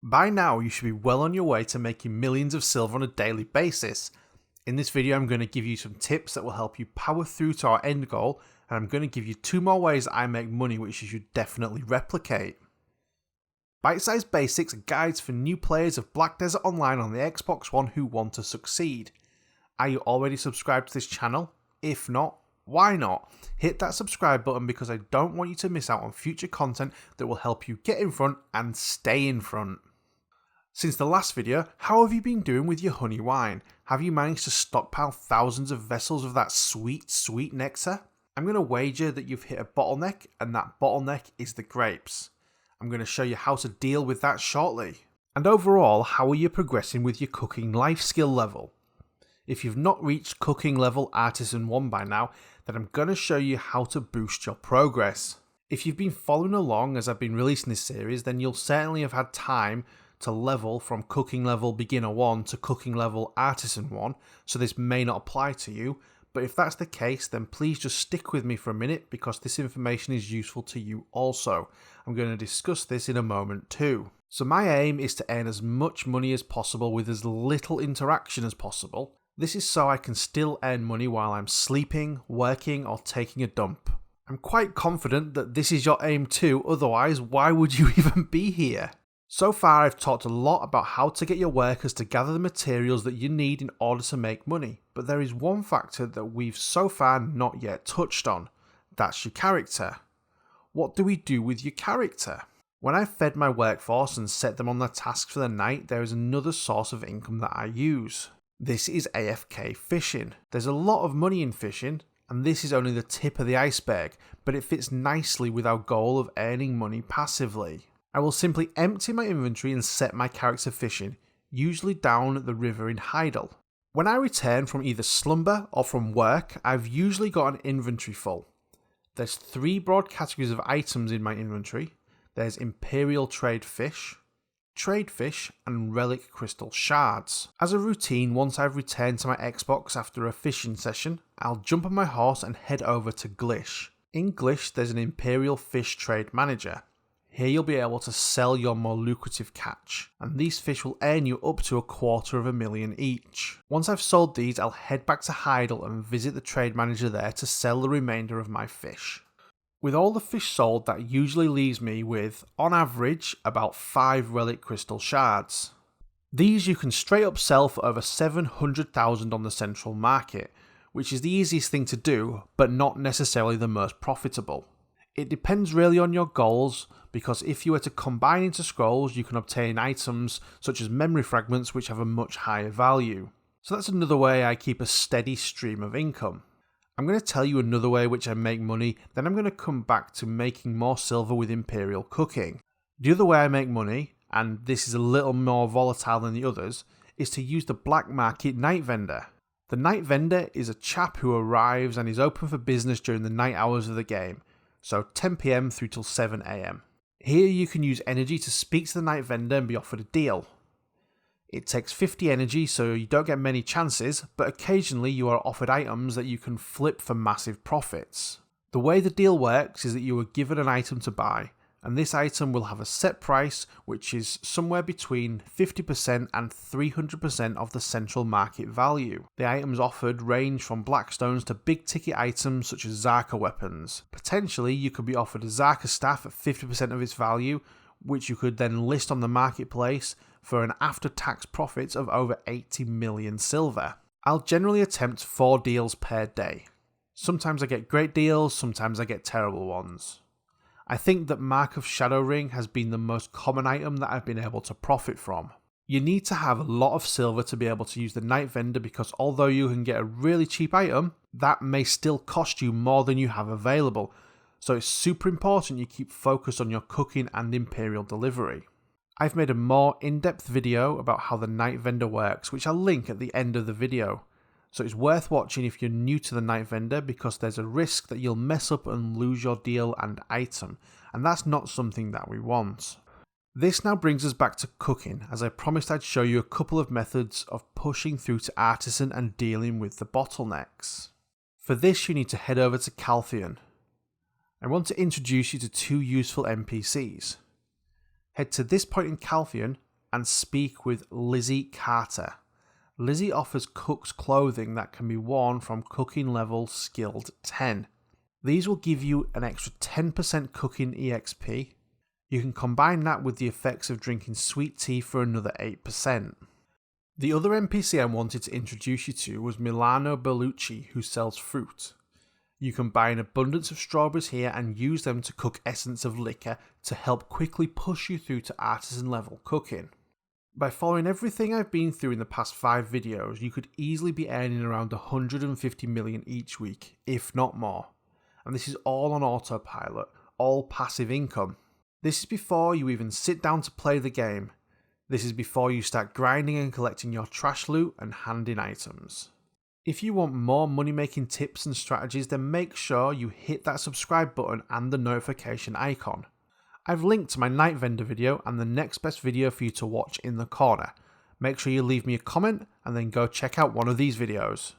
By now, you should be well on your way to making millions of silver on a daily basis. In this video, I'm going to give you some tips that will help you power through to our end goal, and I'm going to give you 2 more ways I make money which you should definitely replicate. Bite-sized basics are guides for new players of Black Desert Online on the Xbox One who want to succeed. Are you already subscribed to this channel? If not, why not? Hit that subscribe button because I don't want you to miss out on future content that will help you get in front and stay in front. Since the last video, how have you been doing with your honey wine? Have you managed to stockpile thousands of vessels of that sweet, sweet nectar? I'm going to wager that you've hit a bottleneck, and that bottleneck is the grapes. I'm going to show you how to deal with that shortly. And overall, how are you progressing with your cooking life skill level? If you've not reached cooking level Artisan 1 by now, then I'm going to show you how to boost your progress. If you've been following along as I've been releasing this series, then you'll certainly have had time to level from cooking level beginner 1 to cooking level artisan 1, so this may not apply to you, but if that's the case then please just stick with me for a minute because this information is useful to you also. I'm going to discuss this in a moment too. So my aim is to earn as much money as possible with as little interaction as possible. This is so I can still earn money while I'm sleeping, working or taking a dump. I'm quite confident that this is your aim too, otherwise why would you even be here? So far I've talked a lot about how to get your workers to gather the materials that you need in order to make money, but there is one factor that we've so far not yet touched on. That's your character. What do we do with your character? When I've fed my workforce and set them on their tasks for the night, there is another source of income that I use. This is AFK fishing. There's a lot of money in fishing, and this is only the tip of the iceberg, but it fits nicely with our goal of earning money passively. I will simply empty my inventory and set my character fishing, usually down at the river in Heidel. When I return from either slumber or from work, I've usually got an inventory full. There's 3 broad categories of items in my inventory. There's Imperial Trade fish, trade fish, and relic crystal shards. As a routine, once I've returned to my Xbox after a fishing session, I'll jump on my horse and head over to Glish. In Glish, there's an Imperial Fish Trade Manager. Here you'll be able to sell your more lucrative catch, and these fish will earn you up to $250,000 each. Once I've sold these, I'll head back to Heidel and visit the trade manager there to sell the remainder of my fish. With all the fish sold, that usually leaves me with, on average, about 5 relic crystal shards. These you can straight up sell for over 700,000 on the central market, which is the easiest thing to do, but not necessarily the most profitable. It depends really on your goals, because if you were to combine into scrolls, you can obtain items such as memory fragments which have a much higher value. So that's another way I keep a steady stream of income. I'm going to tell you another way which I make money, then I'm going to come back to making more silver with Imperial cooking. The other way I make money, and this is a little more volatile than the others, is to use the black market night vendor. The night vendor is a chap who arrives and is open for business during the night hours of the game, so 10 PM through till 7 AM. Here you can use energy to speak to the night vendor and be offered a deal. It takes 50 energy, so you don't get many chances, but occasionally you are offered items that you can flip for massive profits. The way the deal works is that you are given an item to buy, and this item will have a set price which is somewhere between 50% and 300% of the central market value. The items offered range from blackstones to big ticket items such as Zarka weapons. Potentially you could be offered a Zarka staff at 50% of its value, which you could then list on the marketplace for an after-tax profit of over 80 million silver. I'll generally attempt 4 deals per day. Sometimes I get great deals, sometimes I get terrible ones. I think that Mark of Shadow Ring has been the most common item that I've been able to profit from. You need to have a lot of silver to be able to use the night vendor because although you can get a really cheap item, that may still cost you more than you have available. So it's super important you keep focused on your cooking and Imperial delivery. I've made a more in-depth video about how the night vendor works, which I'll link at the end of the video. So it's worth watching if you're new to the night vendor because there's a risk that you'll mess up and lose your deal and item, and that's not something that we want. This now brings us back to cooking, as I promised I'd show you a couple of methods of pushing through to artisan and dealing with the bottlenecks. For this you need to head over to Caltheon. I want to introduce you to 2 useful NPCs. Head to this point in Caltheon and speak with Lizzie Carter. Lizzie offers cooks clothing that can be worn from cooking level skilled 10. These will give you an extra 10% cooking EXP. You can combine that with the effects of drinking sweet tea for another 8%. The other NPC I wanted to introduce you to was Milano Bellucci, who sells fruit. You can buy an abundance of strawberries here and use them to cook essence of liquor to help quickly push you through to artisan level cooking. By following everything I've been through in the past 5 videos, you could easily be earning around 150 million each week, if not more. And this is all on autopilot, all passive income. This is before you even sit down to play the game. This is before you start grinding and collecting your trash loot and handing items. If you want more money making tips and strategies, then make sure you hit that subscribe button and the notification icon. I've linked to my night vendor video and the next best video for you to watch in the corner. Make sure you leave me a comment and then go check out one of these videos.